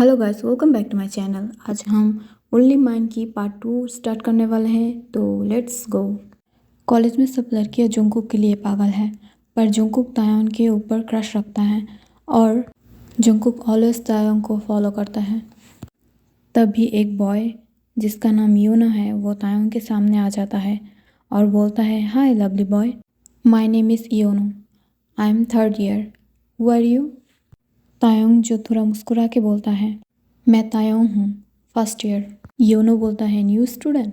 Hello guys, welcome back to my channel. आज हम only mine की पार्ट 2 स्टार्ट करने वाले हैं, तो लेट्स गो। कॉलेज में सब लड़कियां जंगकुक के लिए पागल है, पर जंगकुक तायोन के ऊपर क्रश रखता है और जंगकुक ऑलवेज तायोन को फॉलो करता है। तभी एक बॉय जिसका नाम यूनो है वो तायोन के सामने आ जाता है और बोलता है, hi lovely boy, my name is Yuno, I am 3rd year, who are you? Taeyong जो थोड़ा मुस्कुरा के बोलता है, मैं तायोंग हूँ, 1st ईयर। योनो बोलता है, न्यू स्टूडेंट?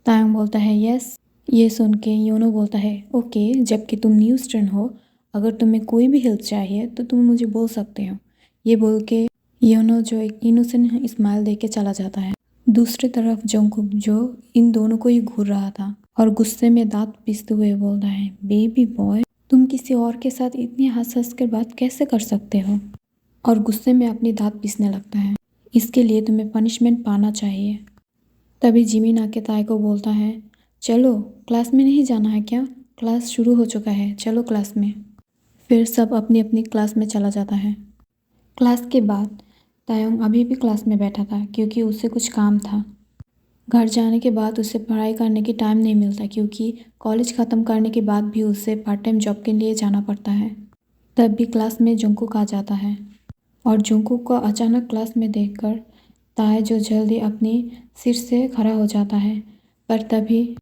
तायोंग बोलता है, यस। ये सुन के योनो बोलता है, ओके, जबकि तुम न्यू स्टूडेंट हो, अगर तुम्हें कोई भी हेल्प चाहिए तो तुम मुझे बोल सकते हो। ये बोल के योनो जो एक इनोसेंट स्माइल दे के चला जाता है। दूसरी तरफ जंगकुक जो इन दोनों को ही घूर रहा था और गुस्से में दांत पीसते हुए बोलता है, बेबी बॉय, तुम किसी और के साथ इतनी हंस हंस कर बात कैसे कर सकते हो? और गुस्से में अपनी दांत पीसने लगता है। इसके लिए तुम्हें पनिशमेंट पाना चाहिए। तभी जिमिन आके ताई को बोलता है, चलो क्लास में नहीं जाना है क्या? क्लास शुरू हो चुका है, चलो क्लास में। फिर सब अपनी अपनी क्लास में चला जाता है। क्लास के बाद तायोंग अभी भी क्लास में बैठा था क्योंकि उसे कुछ काम था। घर जाने के बाद उसे पढ़ाई करने की टाइम नहीं मिलता क्योंकि कॉलेज ख़त्म करने के बाद भी उसे पार्ट टाइम जॉब के लिए जाना पड़ता है। तब भी क्लास में जंगकुक आ जाता है और जंगकुक को अचानक क्लास में देखकर ताए जो जल्दी अपनी सीट से खड़ा हो जाता है, पर तभी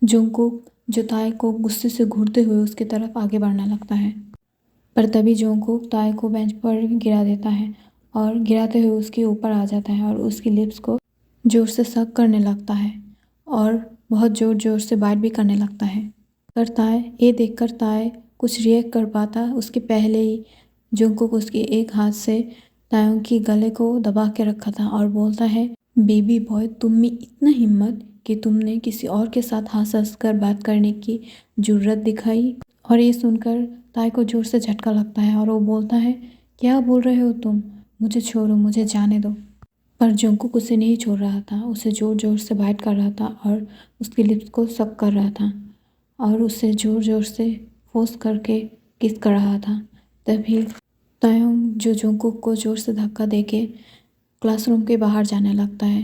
जंगकुक जो ताए को गुस्से से घूरते हुए उसकी तरफ आगे बढ़ने लगता है। पर तभी जंगकुक ताए को बेंच पर गिरा देता है और गिराते हुए उसके ऊपर आ जाता है और उसकी लिप्स को जोर से सक करने लगता है और बहुत ज़ोर ज़ोर से बाइट भी करने लगता है। पर ताए ये देखकर ताए कुछ रिएक्ट कर पाता उसके पहले ही जंगकुक उसके एक हाथ से तायोंग की गले को दबा के रखा था और बोलता है, बेबी बॉय, तुम में इतना हिम्मत कि तुमने किसी और के साथ हंस हंस कर बात करने की जुर्रत दिखाई। और ये सुनकर ताई को जोर से झटका लगता है और वो बोलता है, क्या बोल रहे हो तुम? मुझे छोड़ो, मुझे जाने दो। पर जंगकुक उसे नहीं छोड़ रहा था, उसे ज़ोर ज़ोर से बाइट कर रहा था और उसकी लिप्स को सक कर रहा था और उसे ज़ोर ज़ोर से फोर्स करके किस कर रहा था। तभी तायोंग जो जंगकुक को ज़ोर से धक्का देके क्लासरूम के बाहर जाने लगता है,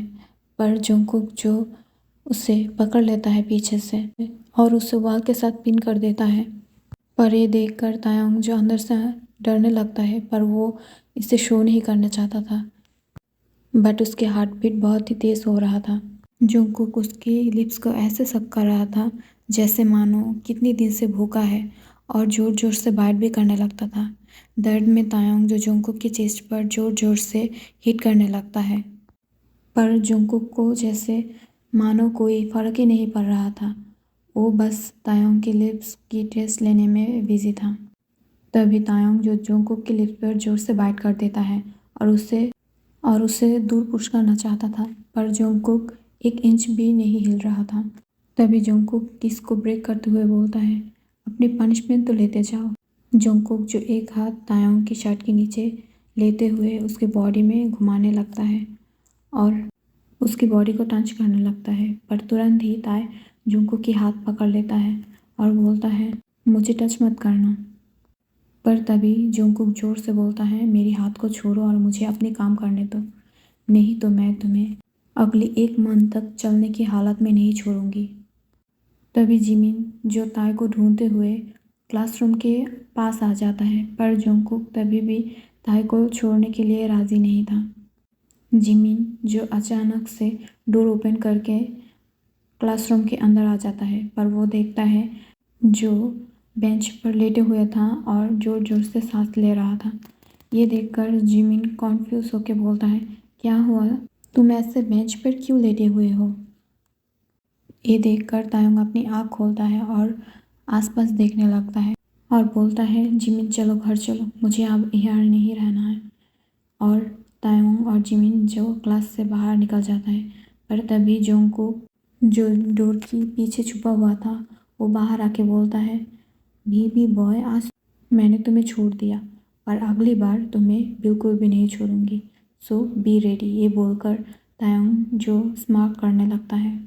पर जंगकुक जो उसे पकड़ लेता है पीछे से और उसे वॉल के साथ पिन कर देता है। पर ये देखकर तायोंग जो अंदर से डरने लगता है, पर वो इसे शो नहीं करना चाहता था, बट उसके हार्ट बीट बहुत ही तेज़ हो रहा था। जंगकुक उसकी लिप्स को ऐसे सक कर रहा था जैसे मानो कितनी दिन से भूखा है और ज़ोर ज़ोर से बाइट भी करने लगता था। दर्द में तायोंग जो जंगकुक की चेस्ट पर ज़ोर ज़ोर से हिट करने लगता है, पर जंगकुक को जैसे मानो कोई फ़र्क ही नहीं पड़ रहा था। वो बस तायोंग के लिप्स की टेस्ट लेने में बिजी था। तभी तायोंग जो जंगकुक के लिप्स पर ज़ोर से बाइट कर देता है और उसे दूर पुश करना चाहता था, पर जंगकुक 1 इंच भी नहीं हिल रहा था। तभी जंगकुक किस को ब्रेक करते हुए बोलता है, अपनी पनिशमेंट तो लेते जाओ। जंगकुक जो एक हाथ तायोंग की शर्ट के नीचे लेते हुए उसकी बॉडी में घुमाने लगता है और उसकी बॉडी को टच करने लगता है, पर तुरंत ही ताय जंगकुक की हाथ पकड़ लेता है और बोलता है, मुझे टच मत करना। पर तभी जंगकुक जोर से बोलता है, मेरी हाथ को छोड़ो और मुझे अपने काम करने दो, नहीं तो मैं तुम्हें अगली 1 मंथ तक चलने की हालत में नहीं छोड़ूंगी। तभी जिमिन जो ताई को ढूंढते हुए क्लासरूम के पास आ जाता है, पर जंगकुक तभी भी ताई को छोड़ने के लिए राज़ी नहीं था। जिमिन जो अचानक से डोर ओपन करके क्लासरूम के अंदर आ जाता है, पर वो देखता है जो बेंच पर लेटे हुए था और जोर जोर से सांस ले रहा था। ये देखकर जिमिन कॉन्फ्यूज होकर बोलता है, क्या हुआ, तुम ऐसे बेंच पर क्यों लेटे हुए हो? ये देखकर तायोंग अपनी आँख खोलता है और आसपास देखने लगता है और बोलता है, जिमिन चलो घर चलो, मुझे अब यहाँ नहीं रहना है। और तायोंग और जिमिन जो क्लास से बाहर निकल जाता है, पर तभी जंगकुक जो डोर के पीछे छुपा हुआ था वो बाहर आके बोलता है, बेबी बॉय, आज मैंने तुम्हें छोड़ दिया, पर अगली बार तुम्हें बिल्कुल भी नहीं छोड़ूंगी, सो बी रेडी। ये बोलकर तायोंग जो स्मार्ट करने लगता है